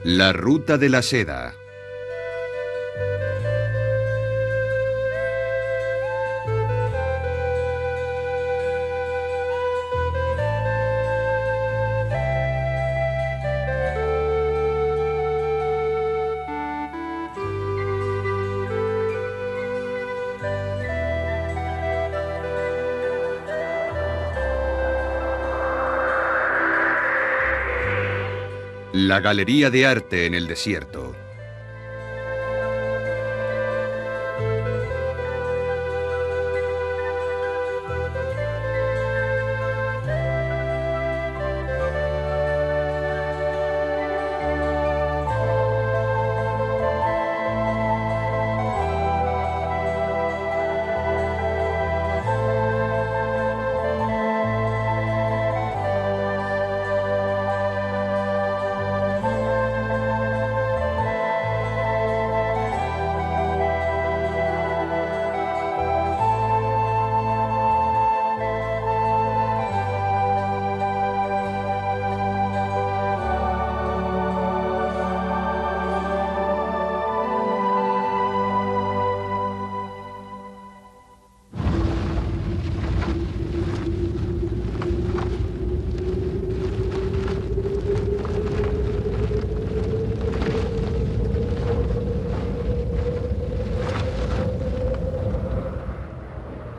La ruta de la seda. La galería de arte en el desierto.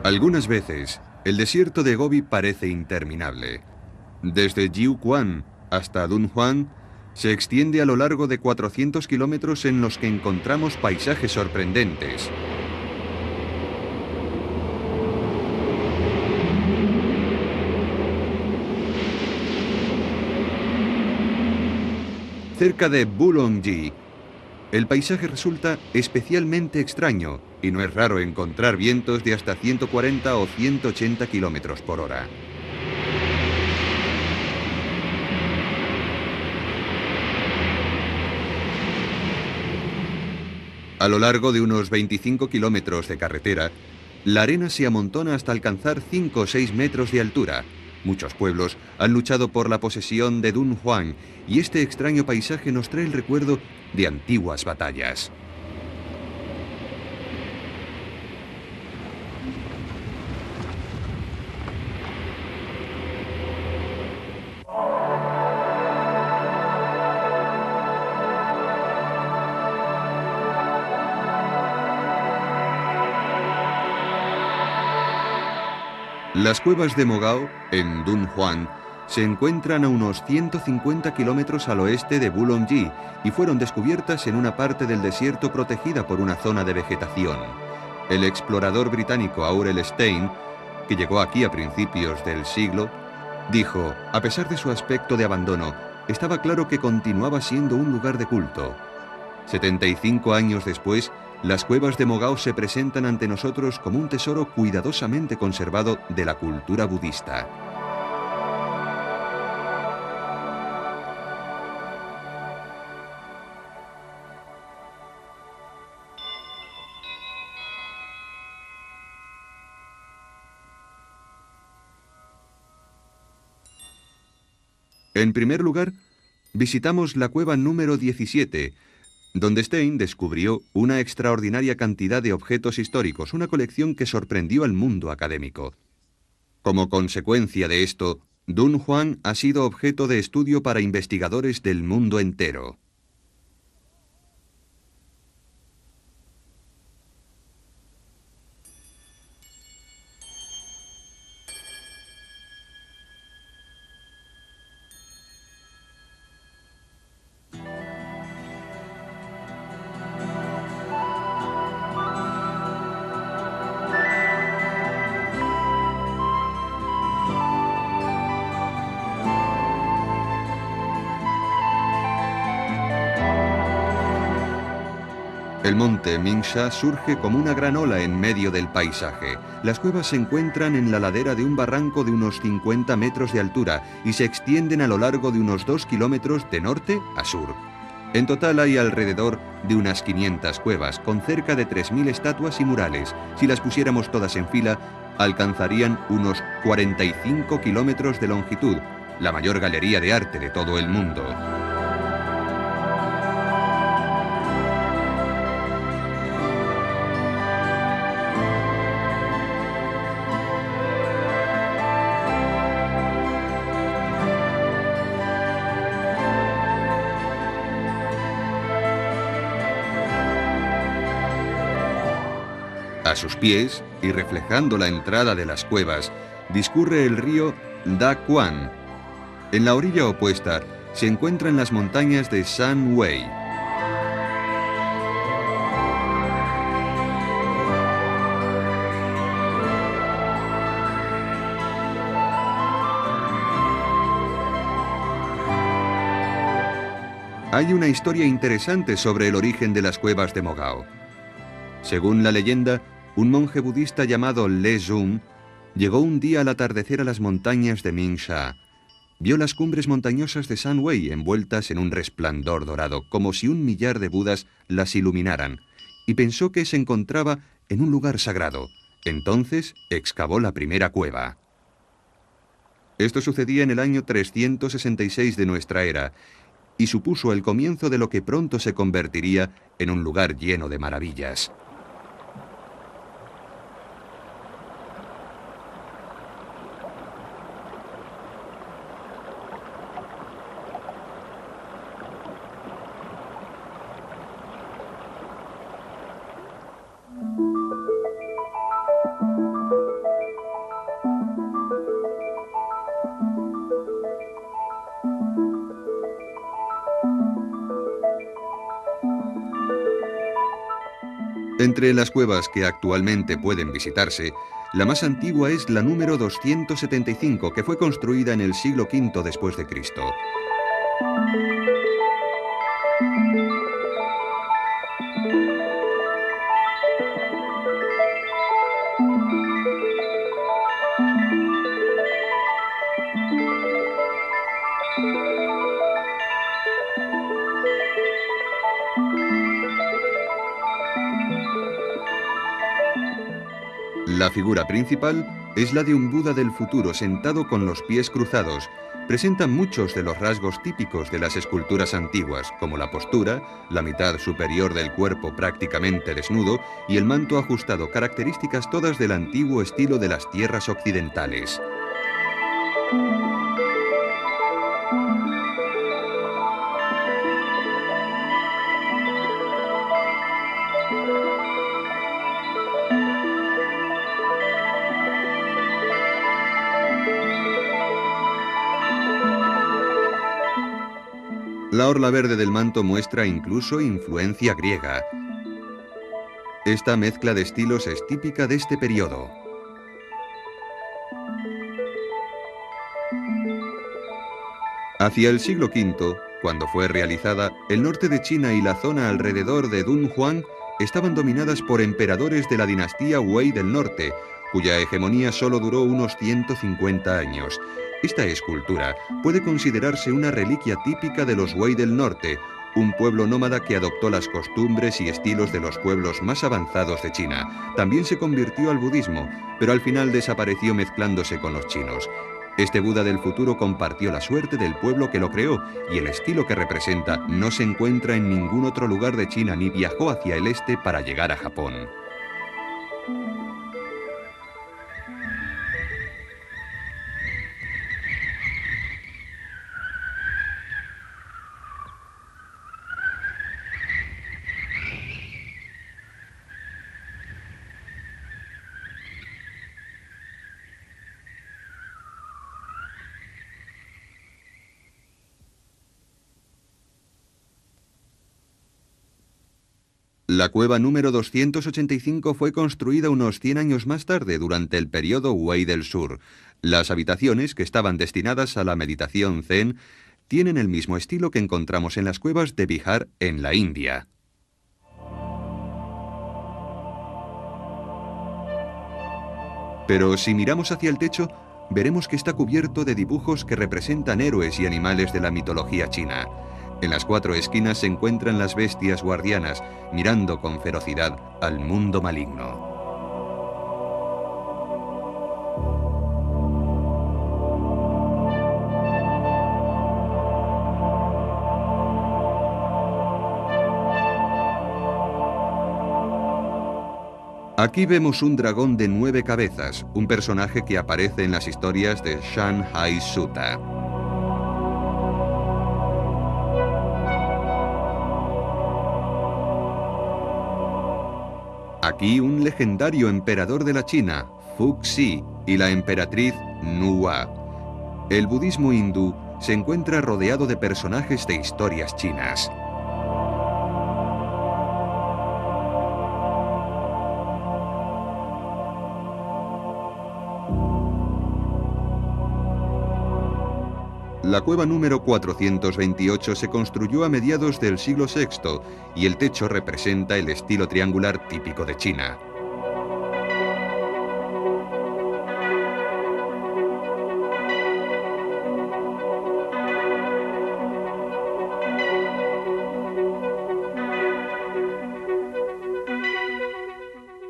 Algunas veces, el desierto de Gobi parece interminable. Desde Jiuquan hasta Dunhuang se extiende a lo largo de 400 kilómetros en los que encontramos paisajes sorprendentes. Cerca de Bulongji, el paisaje resulta especialmente extraño y no es raro encontrar vientos de hasta 140 o 180 kilómetros por hora. A lo largo de unos 25 kilómetros de carretera, la arena se amontona hasta alcanzar 5 o 6 metros de altura. Muchos pueblos han luchado por la posesión de Dunhuang y este extraño paisaje nos trae el recuerdo de antiguas batallas. Las cuevas de Mogao, en Dunhuang, se encuentran a unos 150 kilómetros al oeste de Bulongji y fueron descubiertas en una parte del desierto protegida por una zona de vegetación. El explorador británico Aurel Stein, que llegó aquí a principios del siglo, dijo: a pesar de su aspecto de abandono, estaba claro que continuaba siendo un lugar de culto. 75 años después, las cuevas de Mogao se presentan ante nosotros como un tesoro cuidadosamente conservado de la cultura budista. En primer lugar, visitamos la cueva número 17, donde Stein descubrió una extraordinaria cantidad de objetos históricos, una colección que sorprendió al mundo académico. Como consecuencia de esto, Dunhuang ha sido objeto de estudio para investigadores del mundo entero. El monte Mingsha surge como una gran ola en medio del paisaje. Las cuevas se encuentran en la ladera de un barranco de unos 50 metros de altura y se extienden a lo largo de unos 2 kilómetros de norte a sur. En total hay alrededor de unas 500 cuevas, con cerca de 3.000 estatuas y murales. Si las pusiéramos todas en fila, alcanzarían unos 45 kilómetros de longitud, la mayor galería de arte de todo el mundo. sus pies, y reflejando la entrada de las cuevas, discurre el río Da Quan. En la orilla opuesta se encuentran las montañas de Shan Wei. Hay una historia interesante sobre el origen de las cuevas de Mogao. Según la leyenda, un monje budista llamado Le Jun llegó un día al atardecer a las montañas de Mingsha. Vio las cumbres montañosas de Shan Wei envueltas en un resplandor dorado, como si un millar de Budas las iluminaran, y pensó que se encontraba en un lugar sagrado. Entonces excavó la primera cueva. Esto sucedía en el año 366 de nuestra era, y supuso el comienzo de lo que pronto se convertiría en un lugar lleno de maravillas. Entre las cuevas que actualmente pueden visitarse, la más antigua es la número 275, que fue construida en el siglo V después de Cristo. La figura principal es la de un Buda del futuro sentado con los pies cruzados. Presenta muchos de los rasgos típicos de las esculturas antiguas, como la postura, la mitad superior del cuerpo prácticamente desnudo y el manto ajustado, características todas del antiguo estilo de las tierras occidentales. La orla verde del manto muestra incluso influencia griega. Esta mezcla de estilos es típica de este periodo. Hacia el siglo V, cuando fue realizada, el norte de China y la zona alrededor de Dunhuang estaban dominadas por emperadores de la dinastía Wei del Norte, cuya hegemonía solo duró unos 150 años. Esta escultura puede considerarse una reliquia típica de los Wei del Norte, un pueblo nómada que adoptó las costumbres y estilos de los pueblos más avanzados de China. También se convirtió al budismo, pero al final desapareció mezclándose con los chinos. Este Buda del futuro compartió la suerte del pueblo que lo creó, y el estilo que representa no se encuentra en ningún otro lugar de China ni viajó hacia el este para llegar a Japón. La cueva número 285 fue construida unos 100 años más tarde, durante el periodo Wei del Sur. Las habitaciones, que estaban destinadas a la meditación zen, tienen el mismo estilo que encontramos en las cuevas de Bihar en la India. Pero si miramos hacia el techo, veremos que está cubierto de dibujos que representan héroes y animales de la mitología china. En las 4 esquinas se encuentran las bestias guardianas, mirando con ferocidad al mundo maligno. Aquí vemos un dragón de 9 cabezas, un personaje que aparece en las historias de Shanhai Sutta. Aquí un legendario emperador de la China, Fuxi, y la emperatriz Nua. El budismo hindú se encuentra rodeado de personajes de historias chinas. La cueva número 428 se construyó a mediados del siglo VI y el techo representa el estilo triangular típico de China.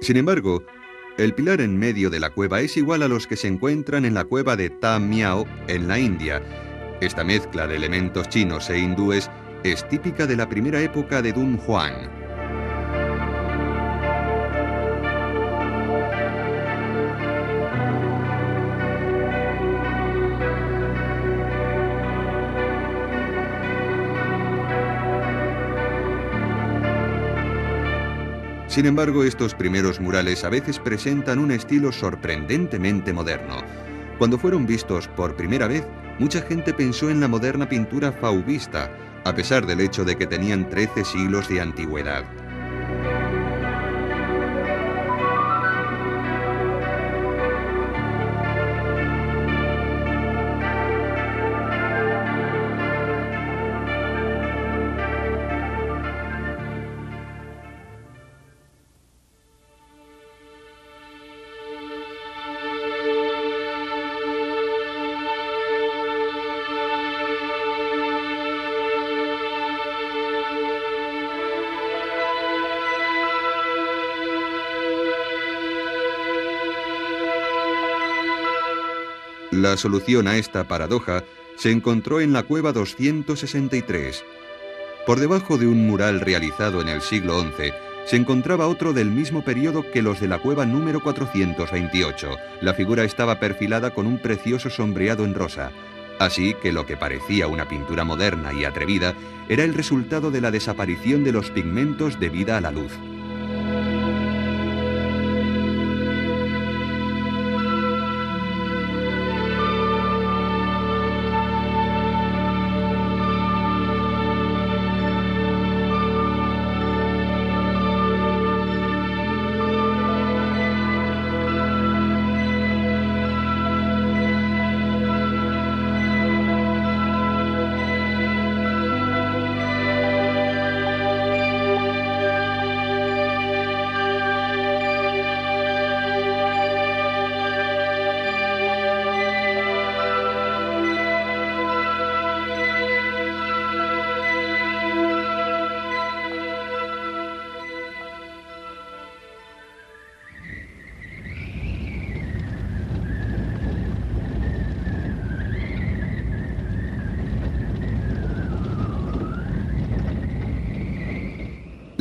Sin embargo, el pilar en medio de la cueva es igual a los que se encuentran en la cueva de Tam Miao en la India. Esta mezcla de elementos chinos e hindúes es típica de la primera época de Dunhuang. Sin embargo, estos primeros murales a veces presentan un estilo sorprendentemente moderno. Cuando fueron vistos por primera vez, mucha gente pensó en la moderna pintura fauvista, a pesar del hecho de que tenían 13 siglos de antigüedad. La solución a esta paradoja se encontró en la cueva 263. Por debajo de un mural realizado en el siglo XI, se encontraba otro del mismo periodo que los de la cueva número 428. La figura estaba perfilada con un precioso sombreado en rosa. Así que lo que parecía una pintura moderna y atrevida era el resultado de la desaparición de los pigmentos debida a la luz.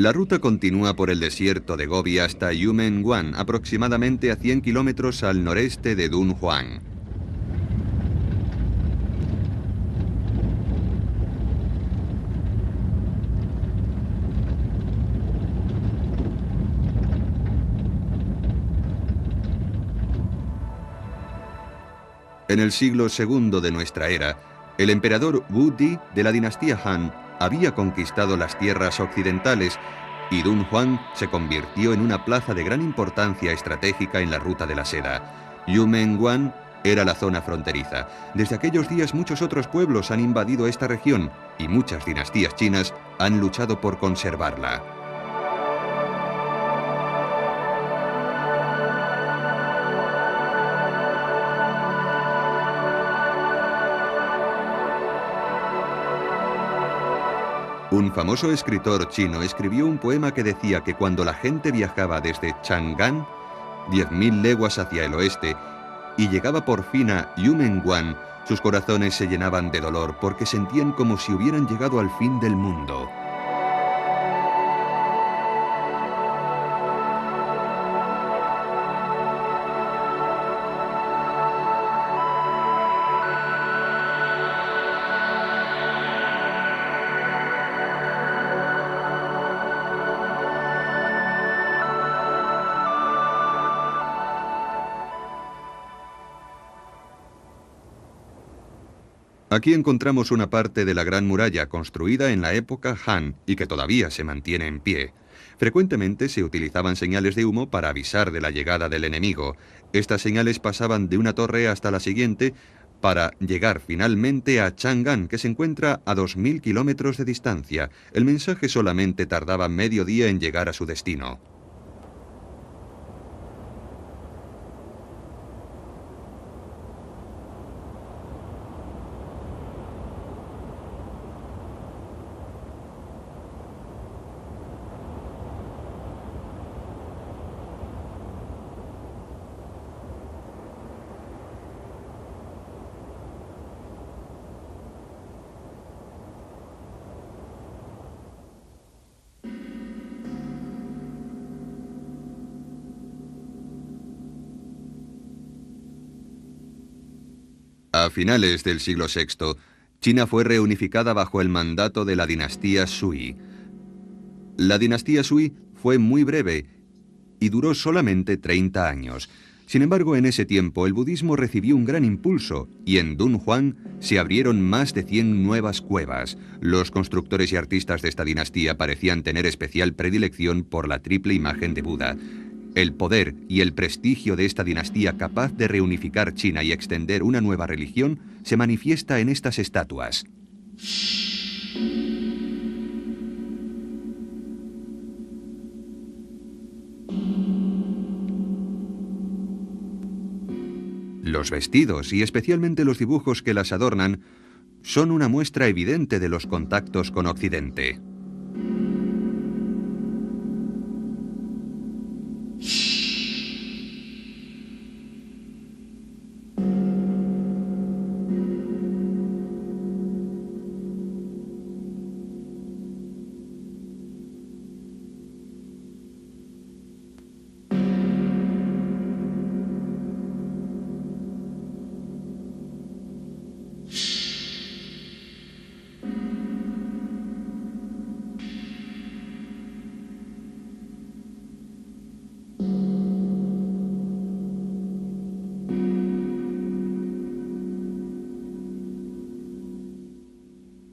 La ruta continúa por el desierto de Gobi hasta Yumenguan, aproximadamente a 100 kilómetros al noreste de Dunhuang. En el siglo II de nuestra era, el emperador Wu Di de la dinastía Han había conquistado las tierras occidentales y Dunhuang se convirtió en una plaza de gran importancia estratégica en la ruta de la seda. Yumenguan era la zona fronteriza. Desde aquellos días muchos otros pueblos han invadido esta región y muchas dinastías chinas han luchado por conservarla. Un famoso escritor chino escribió un poema que decía que cuando la gente viajaba desde Chang'an, 10.000 leguas hacia el oeste, y llegaba por fin a Yumenguan, sus corazones se llenaban de dolor porque sentían como si hubieran llegado al fin del mundo. Aquí encontramos una parte de la Gran Muralla construida en la época Han y que todavía se mantiene en pie. Frecuentemente se utilizaban señales de humo para avisar de la llegada del enemigo. Estas señales pasaban de una torre hasta la siguiente para llegar finalmente a Chang'an, que se encuentra a 2000 kilómetros de distancia. El mensaje solamente tardaba medio día en llegar a su destino. A finales del siglo VI, China fue reunificada bajo el mandato de la dinastía Sui. La dinastía Sui fue muy breve y duró solamente 30 años. Sin embargo, en ese tiempo el budismo recibió un gran impulso y en Dunhuang se abrieron más de 100 nuevas cuevas. Los constructores y artistas de esta dinastía parecían tener especial predilección por la triple imagen de Buda. El poder y el prestigio de esta dinastía capaz de reunificar China y extender una nueva religión se manifiesta en estas estatuas. Los vestidos, y especialmente los dibujos que las adornan, son una muestra evidente de los contactos con Occidente.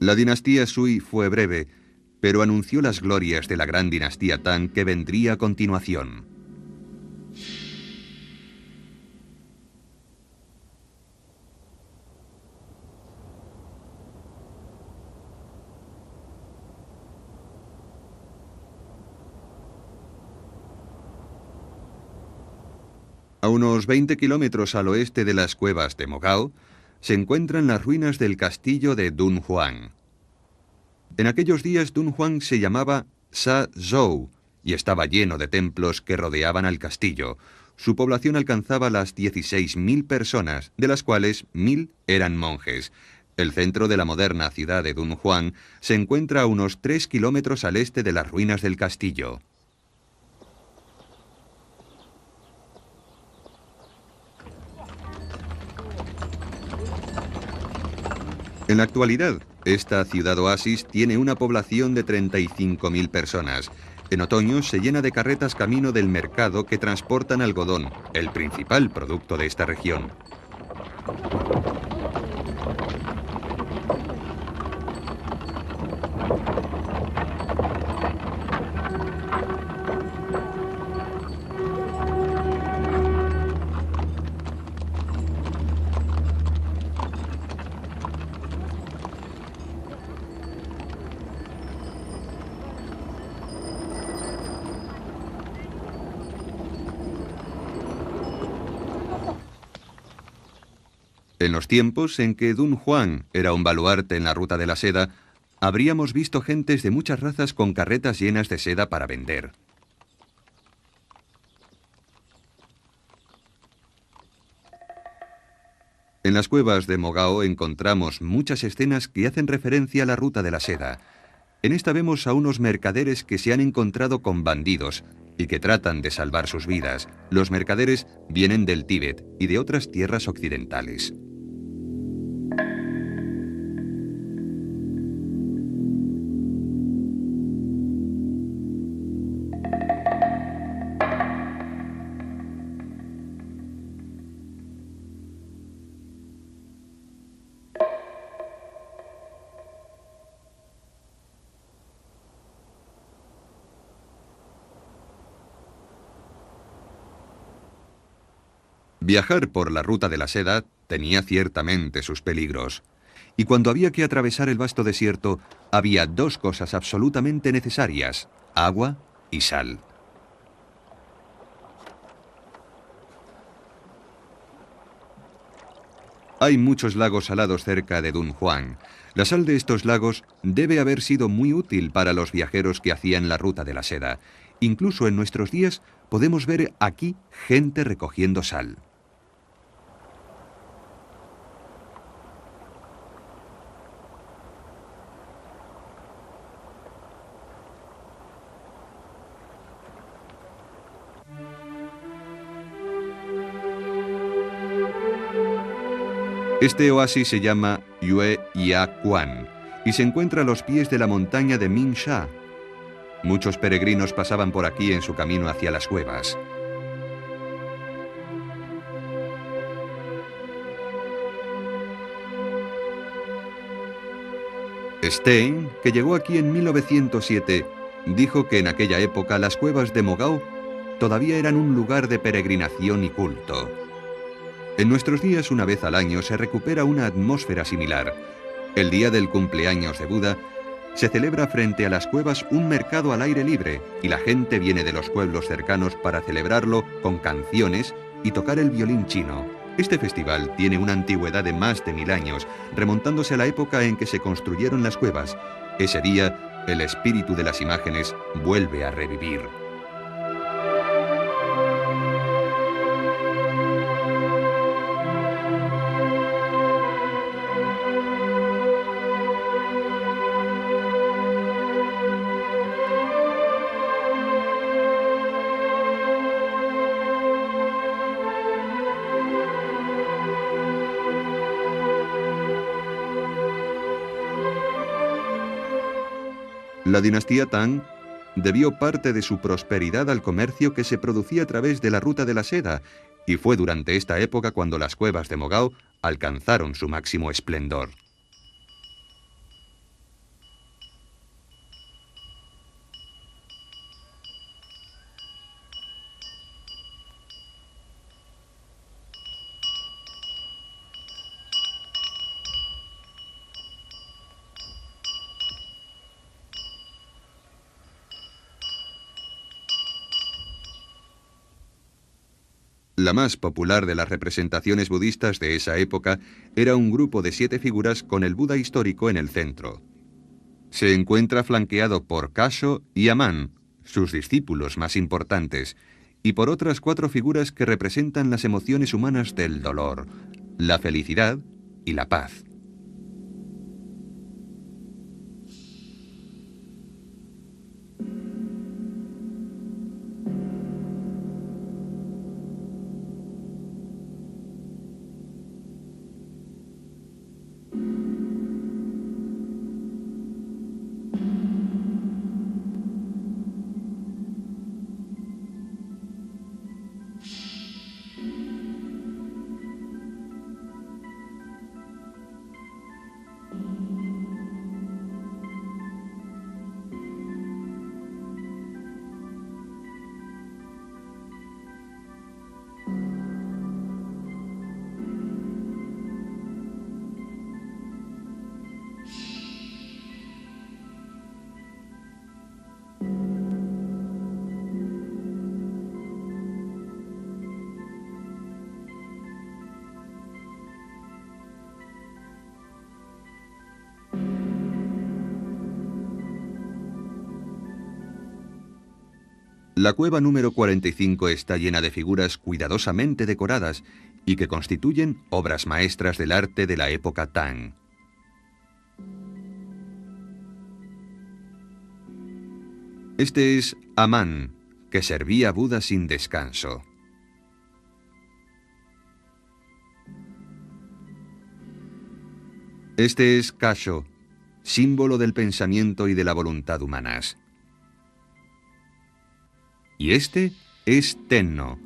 La dinastía Sui fue breve, pero anunció las glorias de la gran dinastía Tang que vendría a continuación. A unos 20 kilómetros al oeste de las cuevas de Mogao, se encuentran las ruinas del castillo de Dunhuang. En aquellos días Dunhuang se llamaba Sa-Zhou y estaba lleno de templos que rodeaban al castillo. Su población alcanzaba las 16.000 personas, de las cuales 1.000 eran monjes. El centro de la moderna ciudad de Dunhuang se encuentra a unos 3 kilómetros al este de las ruinas del castillo. En la actualidad, esta ciudad oasis tiene una población de 35.000 personas. En otoño se llena de carretas camino del mercado que transportan algodón, el principal producto de esta región. En los tiempos en que Dunhuang era un baluarte en la ruta de la seda, habríamos visto gentes de muchas razas con carretas llenas de seda para vender. En las cuevas de Mogao encontramos muchas escenas que hacen referencia a la ruta de la seda. En esta vemos a unos mercaderes que se han encontrado con bandidos y que tratan de salvar sus vidas. Los mercaderes vienen del Tíbet y de otras tierras occidentales. Viajar por la ruta de la seda tenía ciertamente sus peligros. Y cuando había que atravesar el vasto desierto, había dos cosas absolutamente necesarias: agua y sal. Hay muchos lagos salados cerca de Dunhuang. La sal de estos lagos debe haber sido muy útil para los viajeros que hacían la ruta de la seda. Incluso en nuestros días podemos ver aquí gente recogiendo sal. Este oasis se llama Yue Ya Quan y se encuentra a los pies de la montaña de Mingsha. Muchos peregrinos pasaban por aquí en su camino hacia las cuevas. Stein, que llegó aquí en 1907, dijo que en aquella época las cuevas de Mogao todavía eran un lugar de peregrinación y culto. En nuestros días, una vez al año, se recupera una atmósfera similar. El día del cumpleaños de Buda, se celebra frente a las cuevas un mercado al aire libre y la gente viene de los pueblos cercanos para celebrarlo con canciones y tocar el violín chino. Este festival tiene una antigüedad de más de 1000 años, remontándose a la época en que se construyeron las cuevas. Ese día, el espíritu de las imágenes vuelve a revivir. La dinastía Tang debió parte de su prosperidad al comercio que se producía a través de la ruta de la seda, y fue durante esta época cuando las cuevas de Mogao alcanzaron su máximo esplendor. La más popular de las representaciones budistas de esa época era un grupo de 7 figuras con el Buda histórico en el centro. Se encuentra flanqueado por Kasho y Aman, sus discípulos más importantes, y por otras 4 figuras que representan las emociones humanas del dolor, la felicidad y la paz. La cueva número 45 está llena de figuras cuidadosamente decoradas y que constituyen obras maestras del arte de la época Tang. Este es Aman, que servía a Buda sin descanso. Este es Kasho, símbolo del pensamiento y de la voluntad humanas. Y este es Tenno,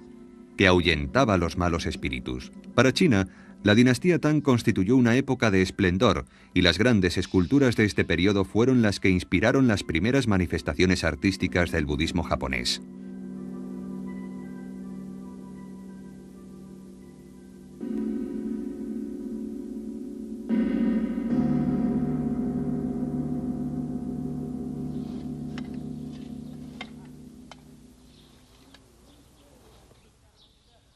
que ahuyentaba los malos espíritus. Para China, la dinastía Tang constituyó una época de esplendor, y las grandes esculturas de este periodo fueron las que inspiraron las primeras manifestaciones artísticas del budismo japonés.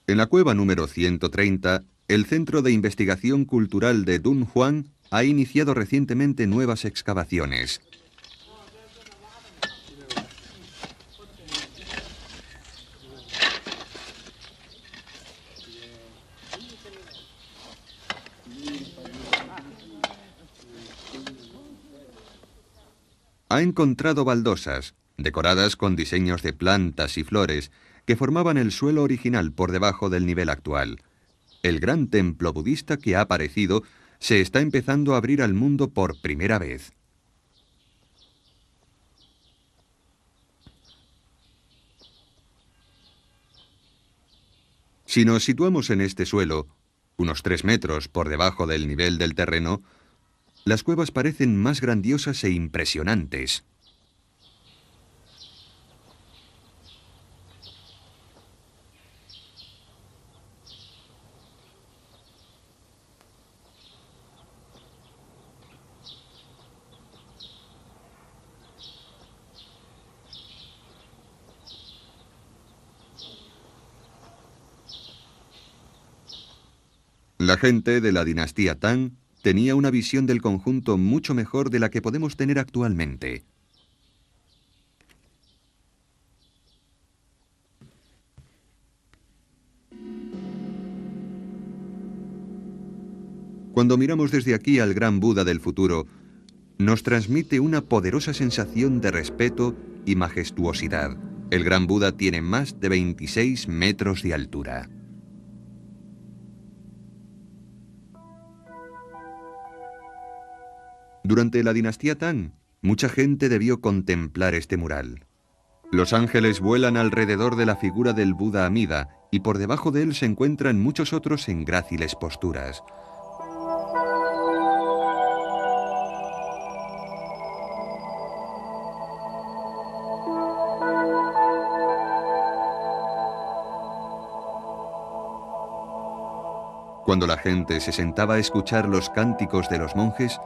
En la cueva número 130, el Centro de Investigación Cultural de Dunhuang ha iniciado recientemente nuevas excavaciones. Ha encontrado baldosas, decoradas con diseños de plantas y flores, que formaban el suelo original por debajo del nivel actual. El gran templo budista que ha aparecido se está empezando a abrir al mundo por primera vez. Si nos situamos en este suelo, unos 3 metros por debajo del nivel del terreno, las cuevas parecen más grandiosas e impresionantes. La gente de la dinastía Tang tenía una visión del conjunto mucho mejor de la que podemos tener actualmente. Cuando miramos desde aquí al gran Buda del futuro, nos transmite una poderosa sensación de respeto y majestuosidad. El gran Buda tiene más de 26 metros de altura. Durante la dinastía Tang, mucha gente debió contemplar este mural. Los ángeles vuelan alrededor de la figura del Buda Amida y por debajo de él se encuentran muchos otros en gráciles posturas. Cuando la gente se sentaba a escuchar los cánticos de los monjes,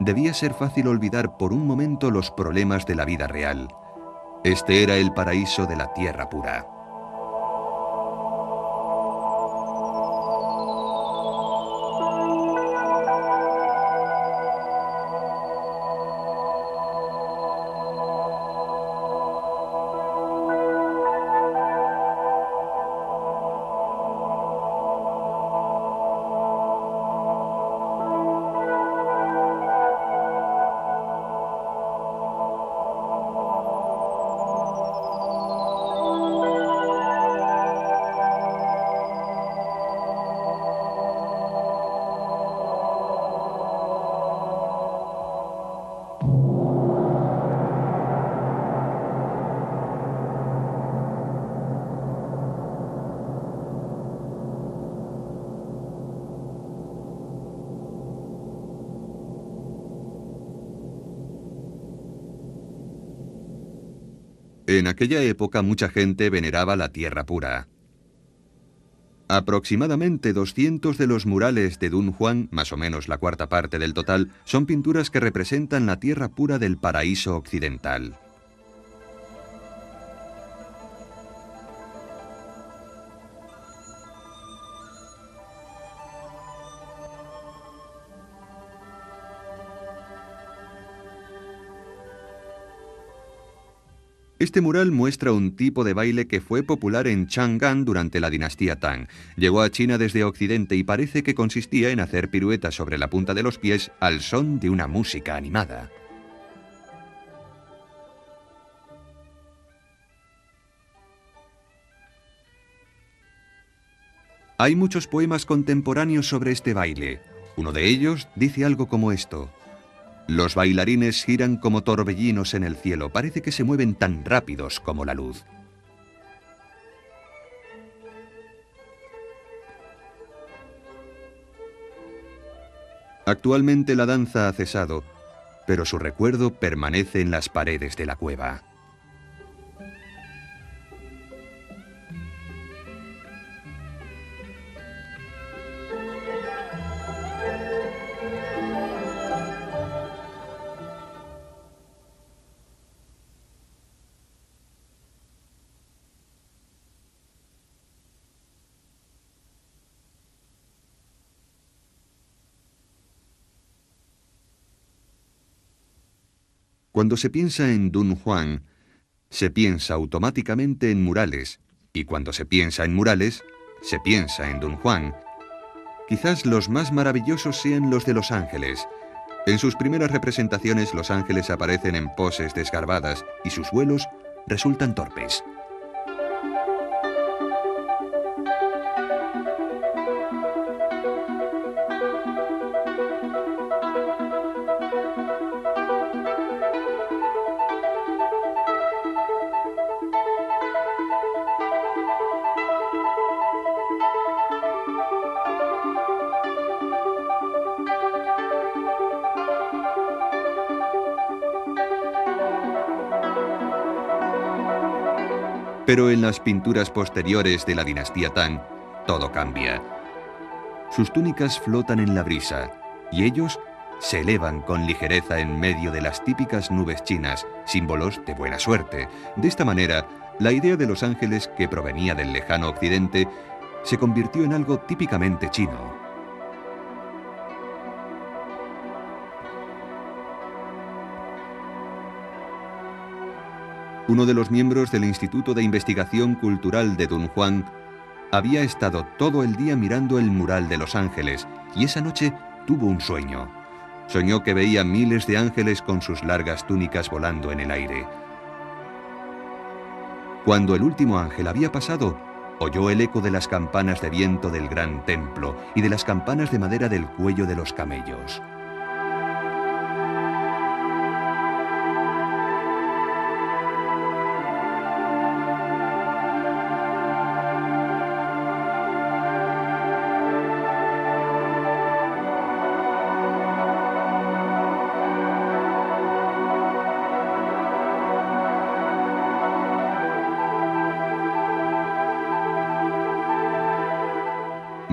debía ser fácil olvidar por un momento los problemas de la vida real. Este era el paraíso de la tierra pura. En aquella época mucha gente veneraba la tierra pura. Aproximadamente 200 de los murales de Dunhuang, más o menos la cuarta parte del total, son pinturas que representan la tierra pura del paraíso occidental. Este mural muestra un tipo de baile que fue popular en Chang'an durante la dinastía Tang. Llegó a China desde Occidente y parece que consistía en hacer piruetas sobre la punta de los pies al son de una música animada. Hay muchos poemas contemporáneos sobre este baile. Uno de ellos dice algo como esto: los bailarines giran como torbellinos en el cielo, parece que se mueven tan rápidos como la luz. Actualmente la danza ha cesado, pero su recuerdo permanece en las paredes de la cueva. Cuando se piensa en Dunhuang, se piensa automáticamente en murales, y cuando se piensa en murales, se piensa en Dunhuang. Quizás los más maravillosos sean los de Los Ángeles. En sus primeras representaciones, los ángeles aparecen en poses desgarbadas y sus vuelos resultan torpes. Pero en las pinturas posteriores de la dinastía Tang, todo cambia. Sus túnicas flotan en la brisa, y ellos se elevan con ligereza en medio de las típicas nubes chinas, símbolos de buena suerte. De esta manera, la idea de los ángeles, que provenía del lejano occidente, se convirtió en algo típicamente chino. Uno de los miembros del Instituto de Investigación Cultural de Dunhuang había estado todo el día mirando el mural de los ángeles y esa noche tuvo un sueño. Soñó que veía miles de ángeles con sus largas túnicas volando en el aire. Cuando el último ángel había pasado, oyó el eco de las campanas de viento del gran templo y de las campanas de madera del cuello de los camellos.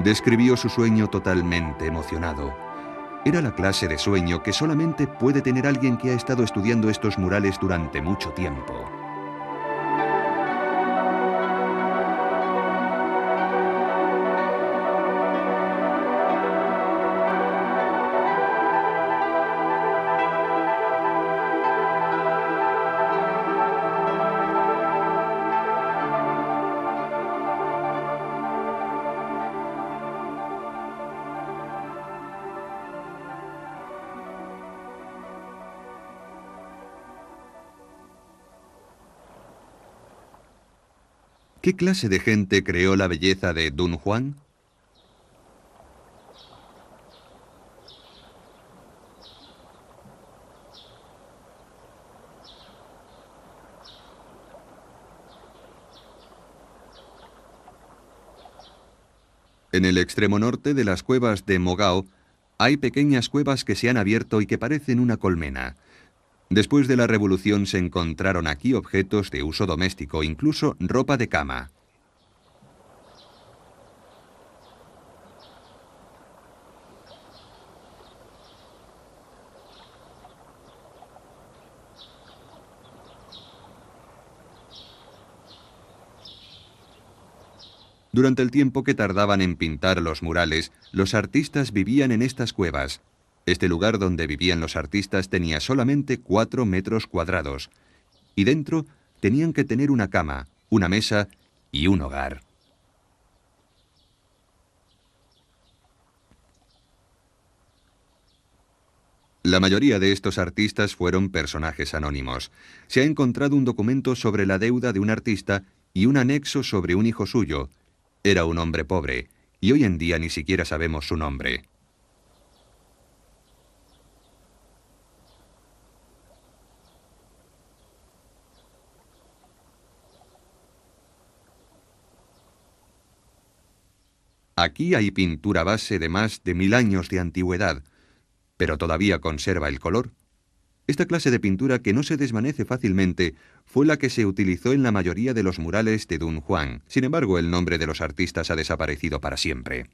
Describió su sueño totalmente emocionado. Era la clase de sueño que solamente puede tener alguien que ha estado estudiando estos murales durante mucho tiempo. ¿Qué clase de gente creó la belleza de Dunhuang? En el extremo norte de las cuevas de Mogao hay pequeñas cuevas que se han abierto y que parecen una colmena. Después de la revolución se encontraron aquí objetos de uso doméstico, incluso ropa de cama. Durante el tiempo que tardaban en pintar los murales, los artistas vivían en estas cuevas. Este lugar donde vivían los artistas tenía solamente 4 metros cuadrados, y dentro tenían que tener una cama, una mesa y un hogar. La mayoría de estos artistas fueron personajes anónimos. Se ha encontrado un documento sobre la deuda de un artista y un anexo sobre un hijo suyo. Era un hombre pobre, y hoy en día ni siquiera sabemos su nombre. Aquí hay pintura base de más de 1000 años de antigüedad, pero todavía conserva el color. Esta clase de pintura, que no se desvanece fácilmente, fue la que se utilizó en la mayoría de los murales de Dunhuang. Sin embargo, el nombre de los artistas ha desaparecido para siempre.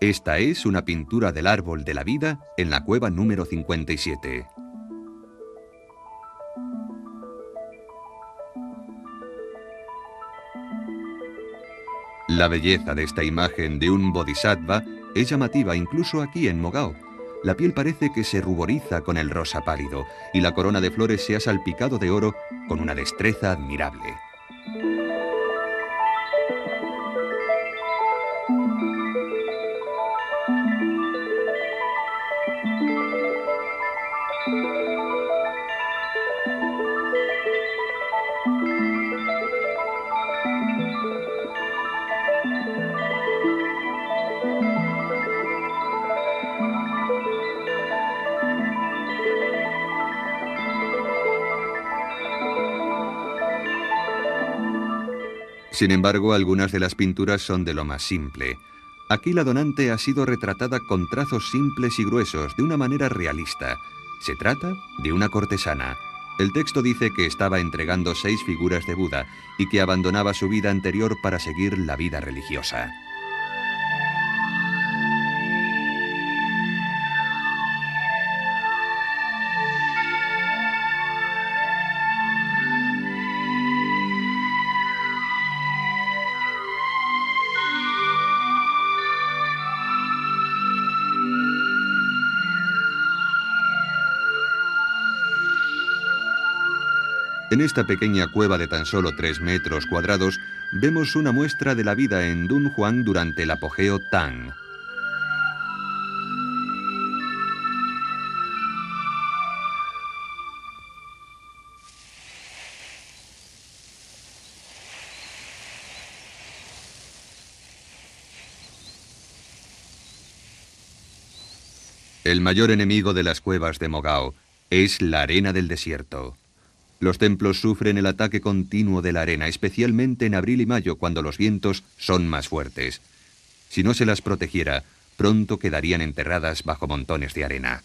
Esta es una pintura del árbol de la vida en la cueva número 57. La belleza de esta imagen de un bodhisattva es llamativa incluso aquí en Mogao. La piel parece que se ruboriza con el rosa pálido y la corona de flores se ha salpicado de oro con una destreza admirable. Sin embargo, algunas de las pinturas son de lo más simple. Aquí la donante ha sido retratada con trazos simples y gruesos, de una manera realista. Se trata de una cortesana. El texto dice que estaba entregando 6 figuras de Buda y que abandonaba su vida anterior para seguir la vida religiosa. En esta pequeña cueva de tan solo 3 metros cuadrados, vemos una muestra de la vida en Dunhuang durante el apogeo Tang. El mayor enemigo de las cuevas de Mogao es la arena del desierto. Los templos sufren el ataque continuo de la arena, especialmente en abril y mayo, cuando los vientos son más fuertes. Si no se las protegiera, pronto quedarían enterradas bajo montones de arena.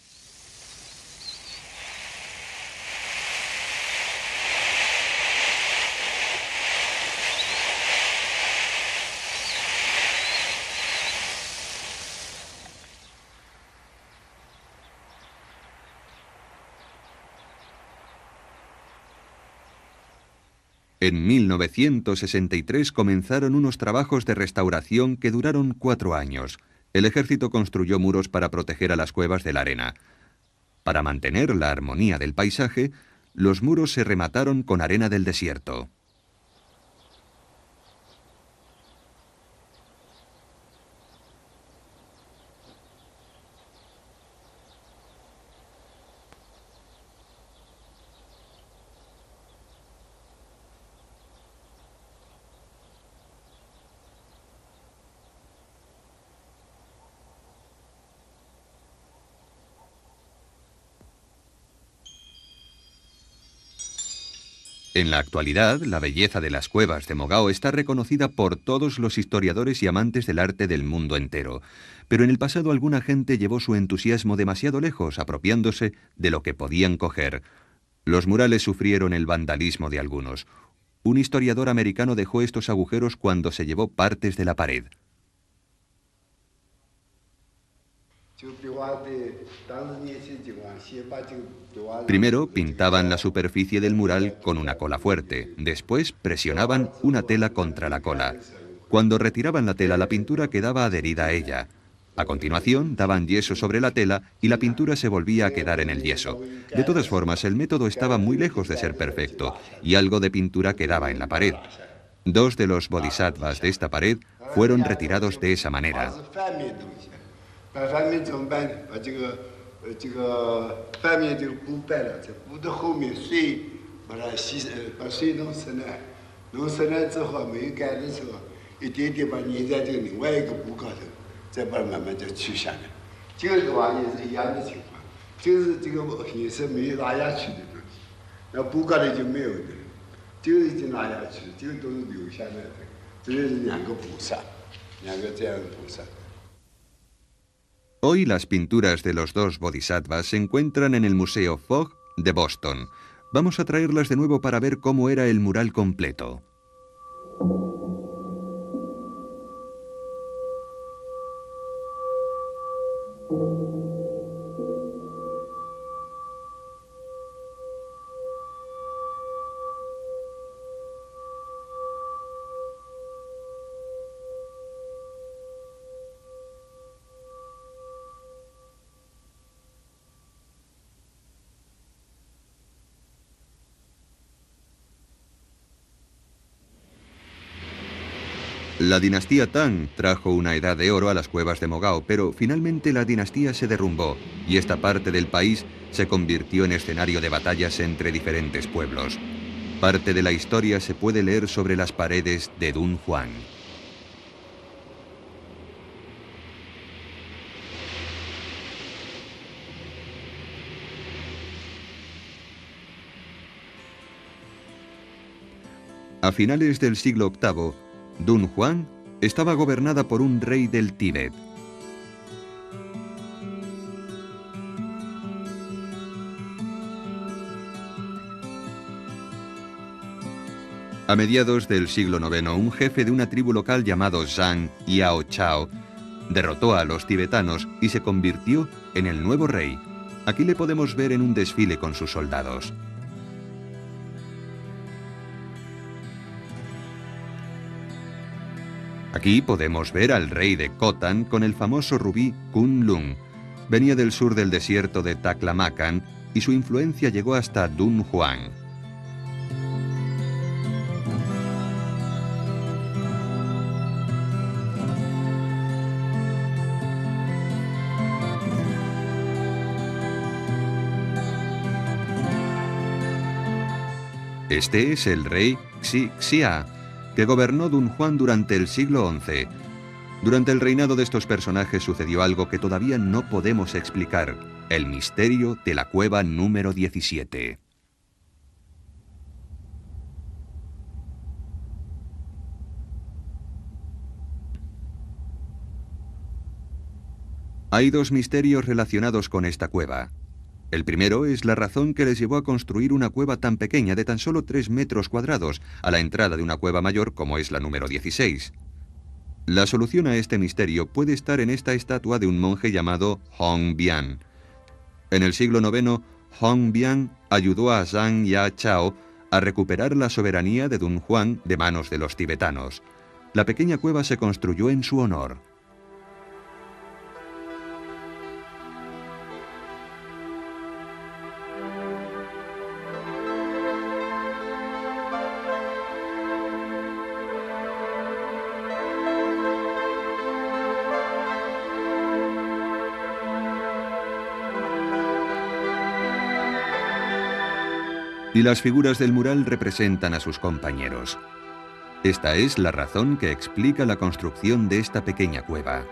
En 1963 comenzaron unos trabajos de restauración que duraron 4 años. El ejército construyó muros para proteger a las cuevas de la arena. Para mantener la armonía del paisaje, los muros se remataron con arena del desierto. En la actualidad, la belleza de las cuevas de Mogao está reconocida por todos los historiadores y amantes del arte del mundo entero. Pero en el pasado alguna gente llevó su entusiasmo demasiado lejos, apropiándose de lo que podían coger. Los murales sufrieron el vandalismo de algunos. Un historiador americano dejó estos agujeros cuando se llevó partes de la pared. Primero pintaban la superficie del mural con una cola fuerte, después presionaban una tela contra la cola. Cuando retiraban la tela, la pintura quedaba adherida a ella. A continuación, daban yeso sobre la tela y la pintura se volvía a quedar en el yeso. De todas formas, el método estaba muy lejos de ser perfecto y algo de pintura quedaba en la pared. 2 de los bodhisattvas de esta pared fueron retirados de esa manera. Hoy las pinturas de los 2 bodhisattvas se encuentran en el Museo Fogg de Boston. Vamos a traerlas de nuevo para ver cómo era el mural completo. La dinastía Tang trajo una edad de oro a las cuevas de Mogao, pero finalmente la dinastía se derrumbó y esta parte del país se convirtió en escenario de batallas entre diferentes pueblos. Parte de la historia se puede leer sobre las paredes de Dunhuang. A finales del siglo VIII, Dunhuang estaba gobernada por un rey del Tíbet. A mediados del siglo IX, un jefe de una tribu local llamado Zhang Yao Chao derrotó a los tibetanos y se convirtió en el nuevo rey. Aquí le podemos ver en un desfile con sus soldados. Aquí podemos ver al rey de Khotan con el famoso rubí Kunlun. Venía del sur del desierto de Taklamakan y su influencia llegó hasta Dunhuang. Este es el rey Xixia, que gobernó Dunhuang durante el siglo XI. Durante el reinado de estos personajes sucedió algo que todavía no podemos explicar: el misterio de la cueva número 17. Hay dos misterios relacionados con esta cueva. El primero es la razón que les llevó a construir una cueva tan pequeña de tan solo 3 metros cuadrados a la entrada de una cueva mayor como es la número 16. La solución a este misterio puede estar en esta estatua de un monje llamado Hong Bian. En el siglo IX, Hong Bian ayudó a Zhang Ya Chao a recuperar la soberanía de Dunhuang de manos de los tibetanos. La pequeña cueva se construyó en su honor. Y las figuras del mural representan a sus compañeros. Esta es la razón que explica la construcción de esta pequeña cueva.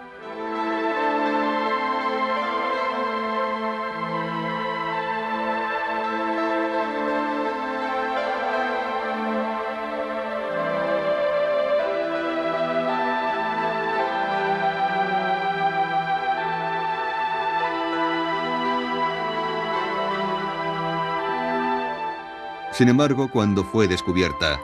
Sin embargo, cuando fue descubierta,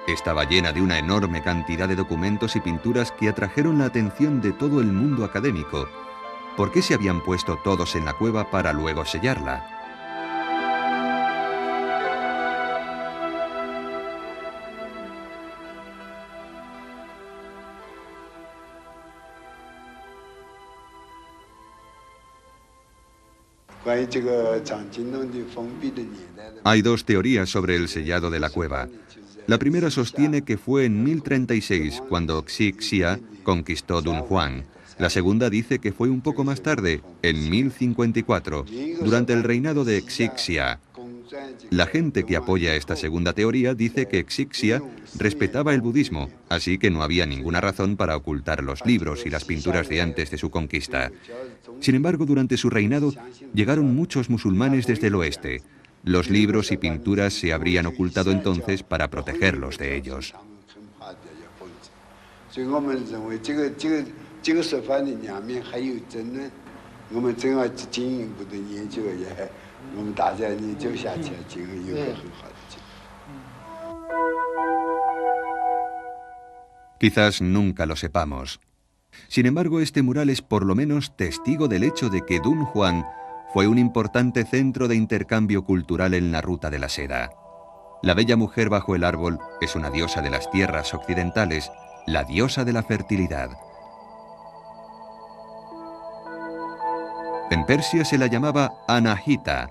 estaba llena de una enorme cantidad de documentos y pinturas que atrajeron la atención de todo el mundo académico. ¿Por qué se habían puesto todos en la cueva para luego sellarla? Hay dos teorías sobre el sellado de la cueva. La primera sostiene que fue en 1036 cuando Xixia conquistó Dunhuang. La segunda dice que fue un poco más tarde, en 1054, durante el reinado de Xixia. La gente que apoya esta segunda teoría dice que Xixia respetaba el budismo, así que no había ninguna razón para ocultar los libros y las pinturas de antes de su conquista. Sin embargo, durante su reinado llegaron muchos musulmanes desde el oeste. Los libros y pinturas se habrían ocultado entonces para protegerlos de ellos. Quizás nunca lo sepamos. Sin embargo, este mural es por lo menos testigo del hecho de que Dunhuang fue un importante centro de intercambio cultural en la ruta de la seda. La bella mujer bajo el árbol es una diosa de las tierras occidentales, la diosa de la fertilidad. En Persia se la llamaba Anahita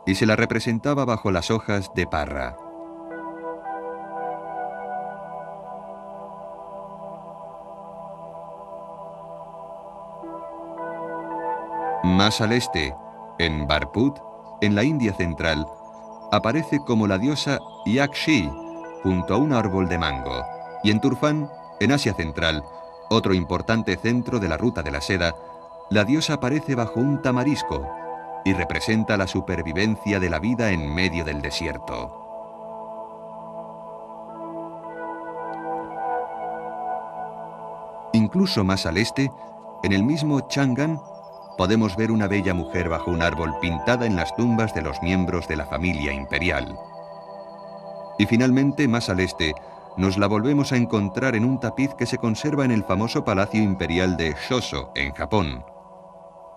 y se la representaba bajo las hojas de parra. Más al este, en Barput, en la India central, aparece como la diosa Yakshi, junto a un árbol de mango. Y en Turfán, en Asia central, otro importante centro de la ruta de la seda, la diosa aparece bajo un tamarisco y representa la supervivencia de la vida en medio del desierto. Incluso más al este, en el mismo Chang'an, podemos ver una bella mujer bajo un árbol pintada en las tumbas de los miembros de la familia imperial. Y finalmente, más al este, nos la volvemos a encontrar en un tapiz que se conserva en el famoso Palacio Imperial de Shōso, en Japón.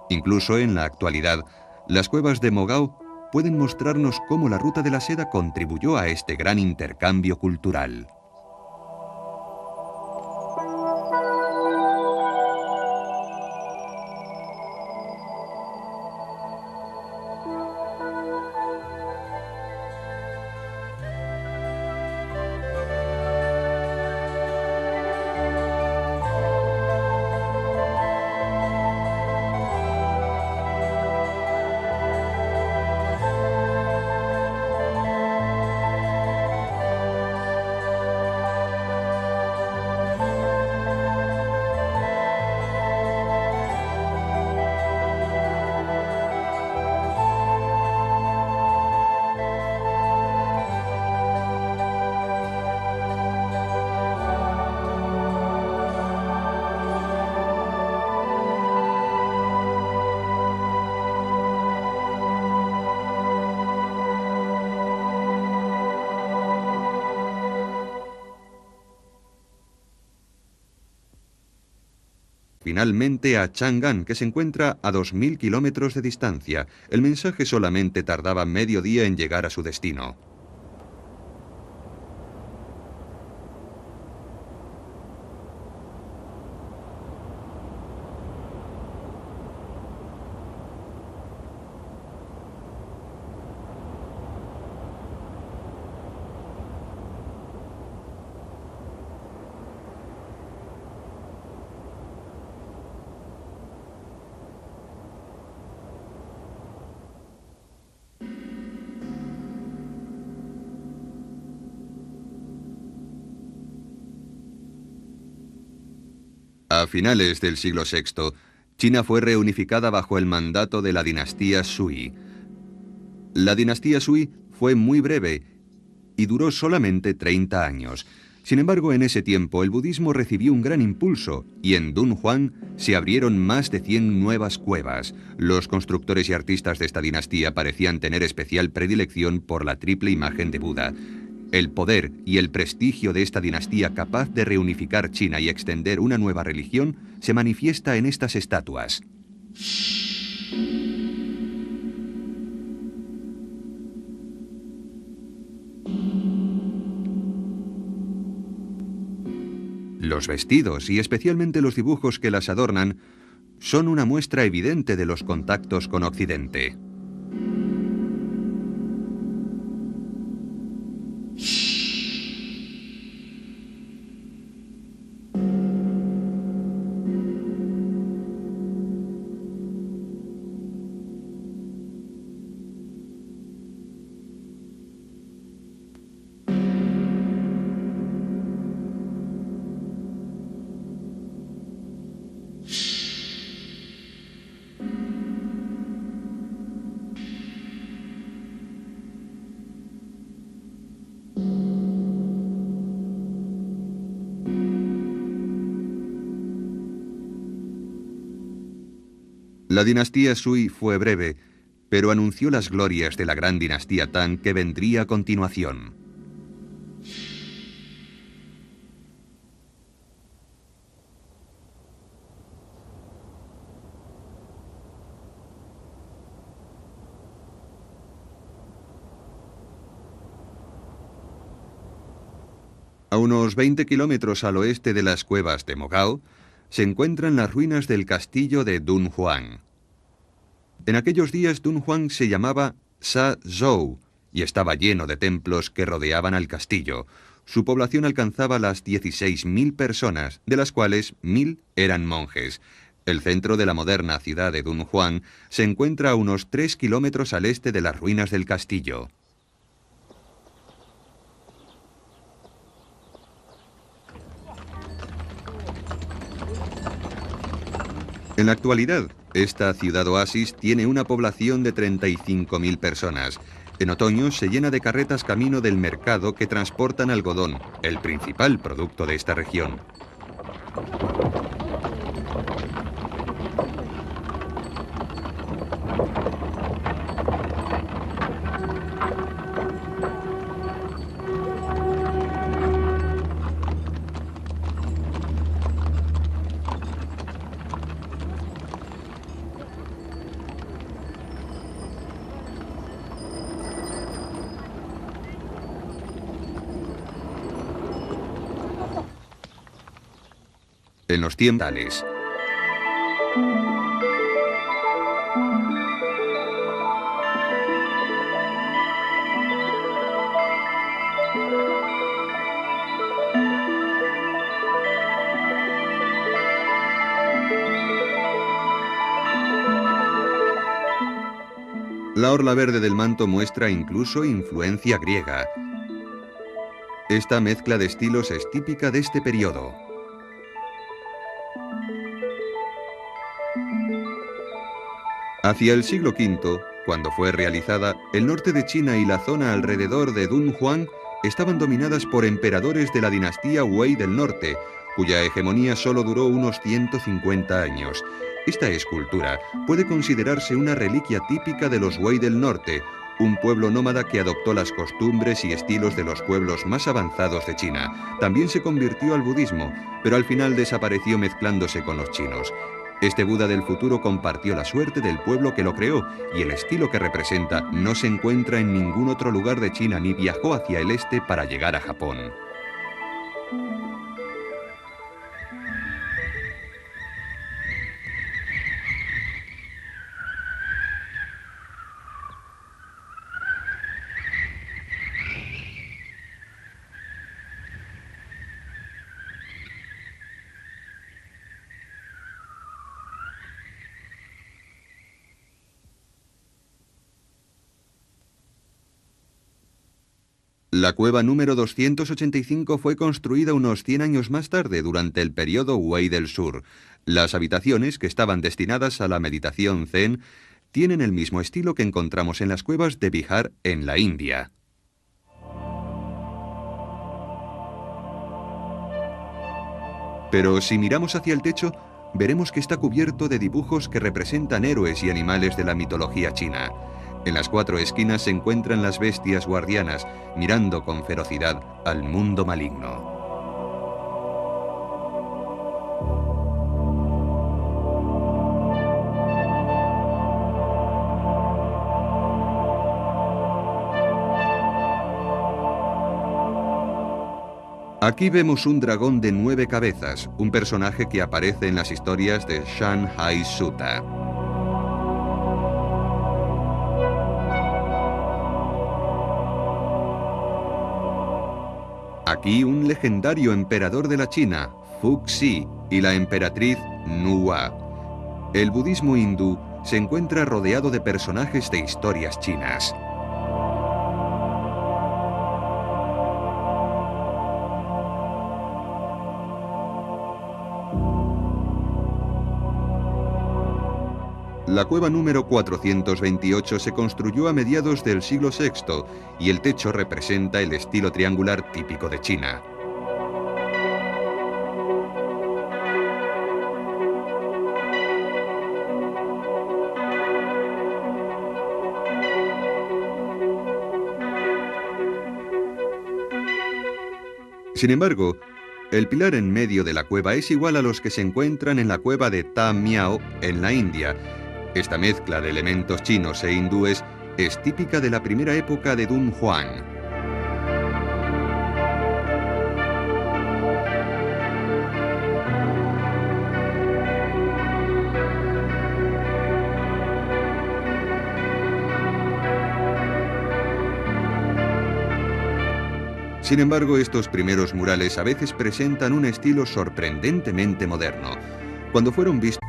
Incluso en la actualidad, las cuevas de Mogao pueden mostrarnos cómo la ruta de la seda contribuyó a este gran intercambio cultural. Finalmente a Chang'an, que se encuentra a 2000 kilómetros de distancia. El mensaje solamente tardaba medio día en llegar a su destino. A finales del siglo VI, China fue reunificada bajo el mandato de la dinastía Sui. La dinastía Sui fue muy breve y duró solamente 30 años. Sin embargo, en ese tiempo el budismo recibió un gran impulso y en Dunhuang se abrieron más de 100 nuevas cuevas. Los constructores y artistas de esta dinastía parecían tener especial predilección por la triple imagen de Buda. El poder y el prestigio de esta dinastía capaz de reunificar China y extender una nueva religión se manifiesta en estas estatuas. Los vestidos, y especialmente los dibujos que las adornan, son una muestra evidente de los contactos con Occidente. La dinastía Sui fue breve, pero anunció las glorias de la gran dinastía Tang que vendría a continuación. A unos 20 kilómetros al oeste de las cuevas de Mogao, se encuentran las ruinas del castillo de Dunhuang. En aquellos días Dunhuang se llamaba Sa-Zhou y estaba lleno de templos que rodeaban al castillo. Su población alcanzaba las 16.000 personas, de las cuales 1.000 eran monjes. El centro de la moderna ciudad de Dunhuang se encuentra a unos 3 kilómetros al este de las ruinas del castillo. En la actualidad, esta ciudad oasis tiene una población de 35.000 personas. En otoño se llena de carretas camino del mercado que transportan algodón, el principal producto de esta región. En los tiempos la orla verde del manto muestra incluso influencia griega. Esta mezcla de estilos es típica de este periodo. Hacia el siglo V, cuando fue realizada, el norte de China y la zona alrededor de Dunhuang estaban dominadas por emperadores de la dinastía Wei del Norte, cuya hegemonía solo duró unos 150 años. Esta escultura puede considerarse una reliquia típica de los Wei del Norte, un pueblo nómada que adoptó las costumbres y estilos de los pueblos más avanzados de China. También se convirtió al budismo, pero al final desapareció mezclándose con los chinos. Este Buda del futuro compartió la suerte del pueblo que lo creó, y el estilo que representa no se encuentra en ningún otro lugar de China ni viajó hacia el este para llegar a Japón. La cueva número 285 fue construida unos 100 años más tarde, durante el periodo Wei del Sur. Las habitaciones, que estaban destinadas a la meditación zen, tienen el mismo estilo que encontramos en las cuevas de Bihar en la India. Pero si miramos hacia el techo, veremos que está cubierto de dibujos que representan héroes y animales de la mitología china. En las 4 esquinas se encuentran las bestias guardianas, mirando con ferocidad al mundo maligno. Aquí vemos un dragón de 9 cabezas, un personaje que aparece en las historias de Shanghai Sutta. Aquí un legendario emperador de la China, Fuxi, y la emperatriz Nuwa. El budismo hindú se encuentra rodeado de personajes de historias chinas. La cueva número 428 se construyó a mediados del siglo VI y el techo representa el estilo triangular típico de China. Sin embargo, el pilar en medio de la cueva es igual a los que se encuentran en la cueva de Tam Miao en la India. Esta mezcla de elementos chinos e hindúes es típica de la primera época de Dunhuang. Sin embargo, estos primeros murales a veces presentan un estilo sorprendentemente moderno. Cuando fueron vistos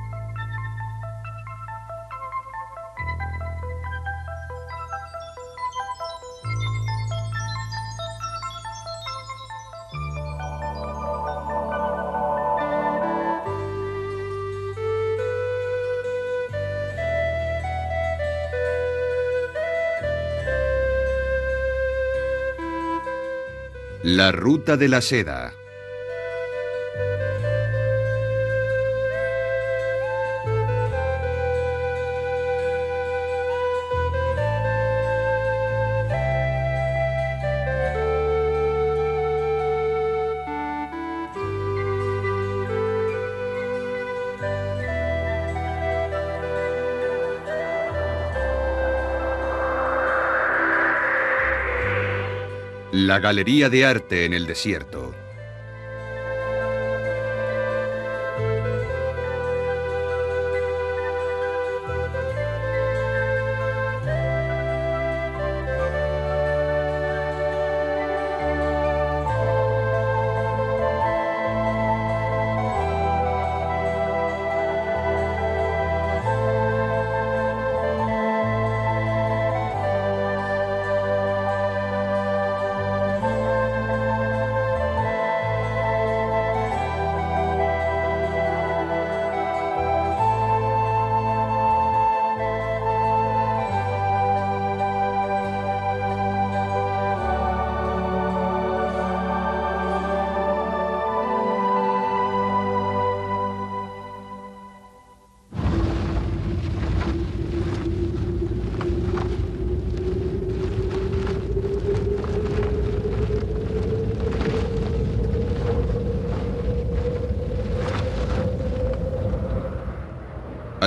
La Ruta de la Seda. La Galería de Arte en el Desierto.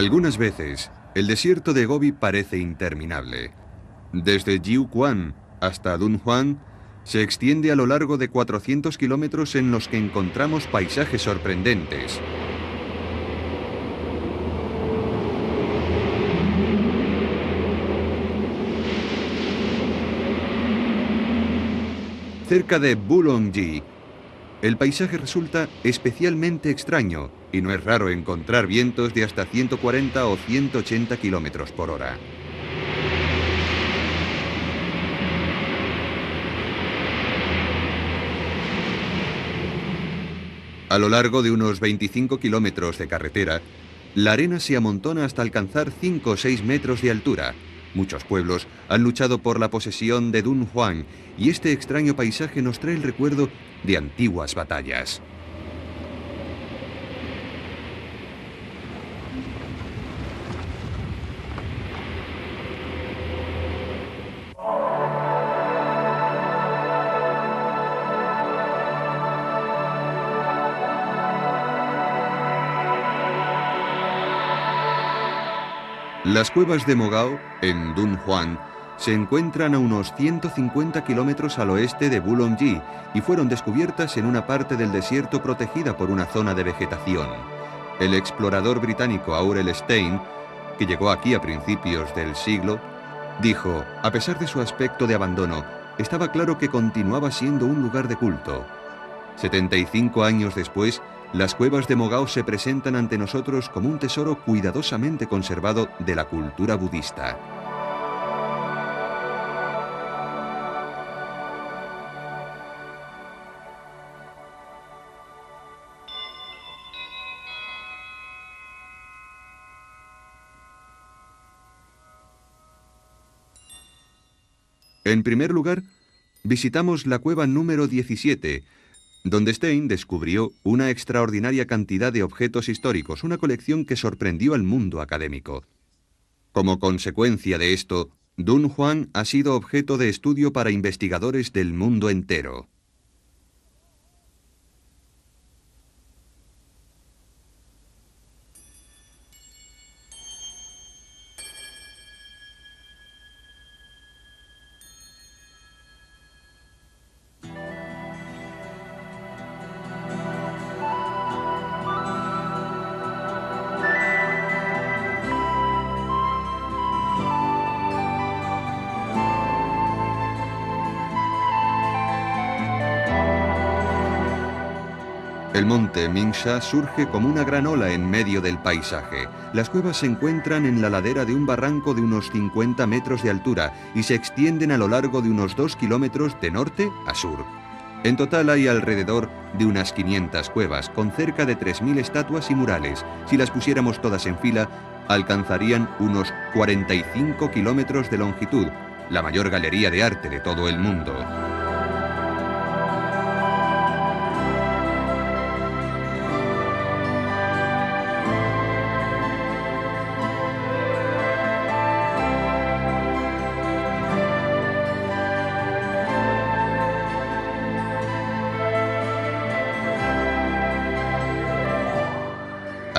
Algunas veces, el desierto de Gobi parece interminable. Desde Jiuquan hasta Dunhuang, se extiende a lo largo de 400 kilómetros en los que encontramos paisajes sorprendentes. Cerca de Bulongji, el paisaje resulta especialmente extraño y no es raro encontrar vientos de hasta 140 o 180 kilómetros por hora. A lo largo de unos 25 kilómetros de carretera, la arena se amontona hasta alcanzar 5 o 6 metros de altura. Muchos pueblos han luchado por la posesión de Dunhuang y este extraño paisaje nos trae el recuerdo de antiguas batallas. Las cuevas de Mogao, en Dunhuang, se encuentran a unos 150 kilómetros al oeste de Bulongji y fueron descubiertas en una parte del desierto protegida por una zona de vegetación. El explorador británico Aurel Stein, que llegó aquí a principios del siglo, dijo, a pesar de su aspecto de abandono, estaba claro que continuaba siendo un lugar de culto. 75 años después, las cuevas de Mogao se presentan ante nosotros como un tesoro cuidadosamente conservado de la cultura budista. En primer lugar, visitamos la cueva número 17, donde Stein descubrió una extraordinaria cantidad de objetos históricos, una colección que sorprendió al mundo académico. Como consecuencia de esto, Dunhuang ha sido objeto de estudio para investigadores del mundo entero. El monte Mingsha surge como una gran ola en medio del paisaje. Las cuevas se encuentran en la ladera de un barranco de unos 50 metros de altura y se extienden a lo largo de unos 2 kilómetros de norte a sur. En total hay alrededor de unas 500 cuevas, con cerca de 3.000 estatuas y murales. Si las pusiéramos todas en fila, alcanzarían unos 45 kilómetros de longitud, la mayor galería de arte de todo el mundo.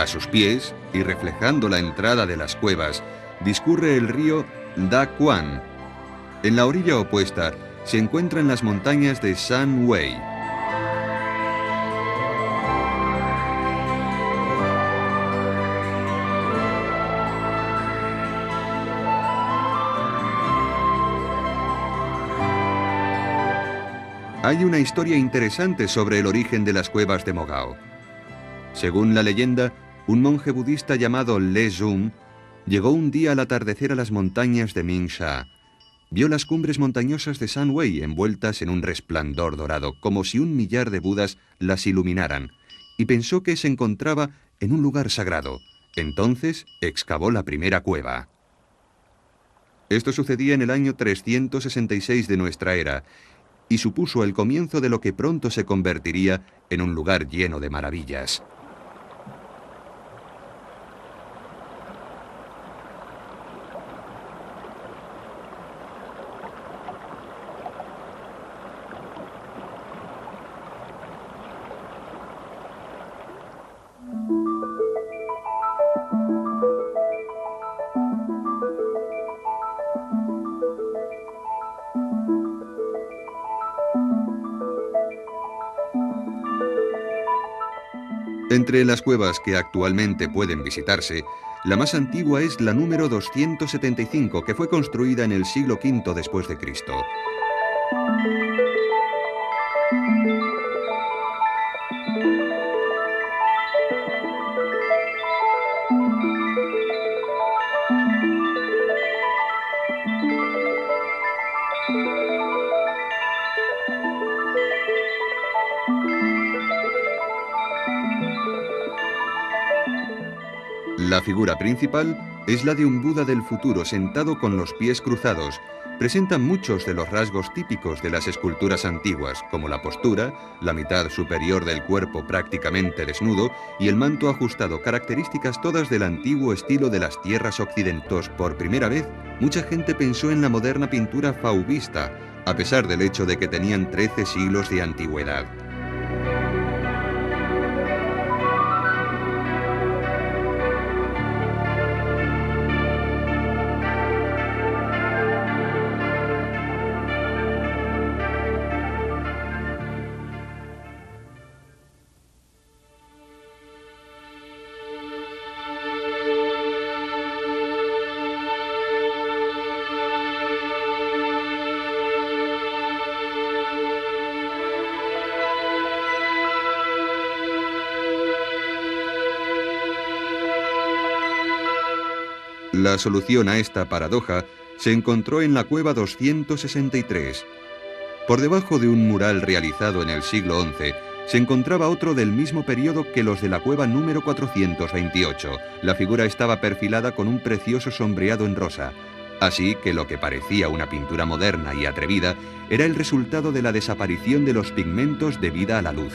A sus pies, y reflejando la entrada de las cuevas, discurre el río Da Quan. En la orilla opuesta se encuentran las montañas de Shan Wei. Hay una historia interesante sobre el origen de las cuevas de Mogao. Según la leyenda, un monje budista llamado Le Jun llegó un día al atardecer a las montañas de Mingsha. Vio las cumbres montañosas de Shan Wei envueltas en un resplandor dorado, como si un millar de Budas las iluminaran, y pensó que se encontraba en un lugar sagrado. Entonces excavó la primera cueva. Esto sucedía en el año 366 de nuestra era, y supuso el comienzo de lo que pronto se convertiría en un lugar lleno de maravillas. Entre las cuevas que actualmente pueden visitarse, la más antigua es la número 275, que fue construida en el siglo V después de Cristo. La figura principal es la de un Buda del futuro sentado con los pies cruzados. Presenta muchos de los rasgos típicos de las esculturas antiguas, como la postura, la mitad superior del cuerpo prácticamente desnudo y el manto ajustado, características todas del antiguo estilo de las tierras occidentales. Por primera vez, mucha gente pensó en la moderna pintura fauvista, a pesar del hecho de que tenían 13 siglos de antigüedad. La solución a esta paradoja se encontró en la cueva 263. Por debajo de un mural realizado en el siglo XI, se encontraba otro del mismo periodo que los de la cueva número 428. La figura estaba perfilada con un precioso sombreado en rosa. Así que lo que parecía una pintura moderna y atrevida era el resultado de la desaparición de los pigmentos debida a la luz.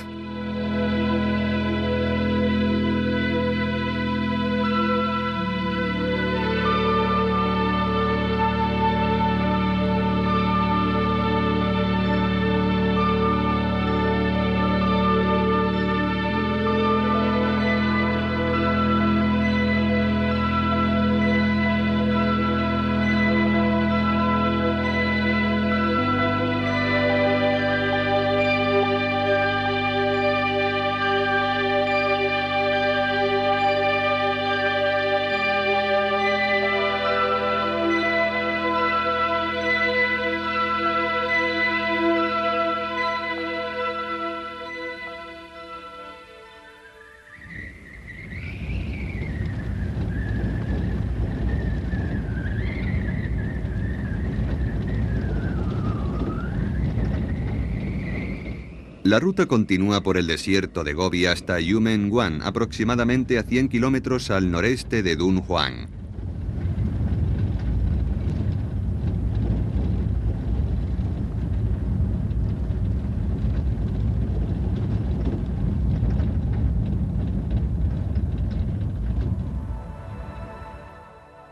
La ruta continúa por el desierto de Gobi hasta Yumenguan, aproximadamente a 100 kilómetros al noreste de Dunhuang.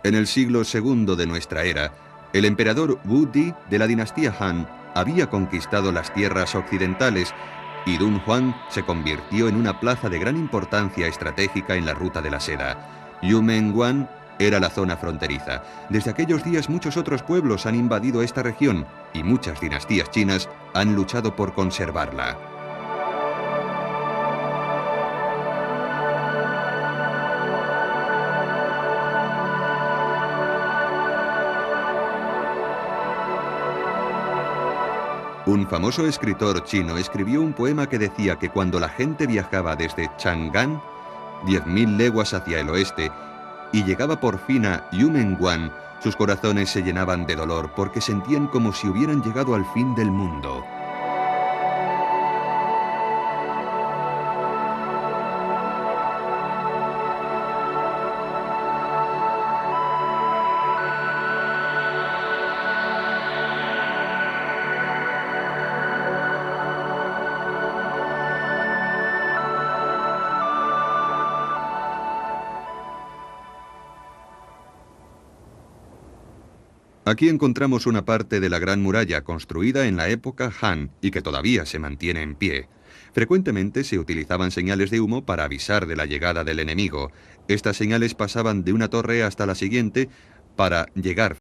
En el siglo II de nuestra era, el emperador Wu Di de la dinastía Han había conquistado las tierras occidentales y Dunhuang se convirtió en una plaza de gran importancia estratégica en la ruta de la seda. Yumenguan era la zona fronteriza. Desde aquellos días muchos otros pueblos han invadido esta región y muchas dinastías chinas han luchado por conservarla. Un famoso escritor chino escribió un poema que decía que cuando la gente viajaba desde Chang'an, 10.000 leguas hacia el oeste, y llegaba por fin a Yumenguan, sus corazones se llenaban de dolor porque sentían como si hubieran llegado al fin del mundo. Aquí encontramos una parte de la Gran Muralla construida en la época Han y que todavía se mantiene en pie. Frecuentemente se utilizaban señales de humo para avisar de la llegada del enemigo. Estas señales pasaban de una torre hasta la siguiente para llegar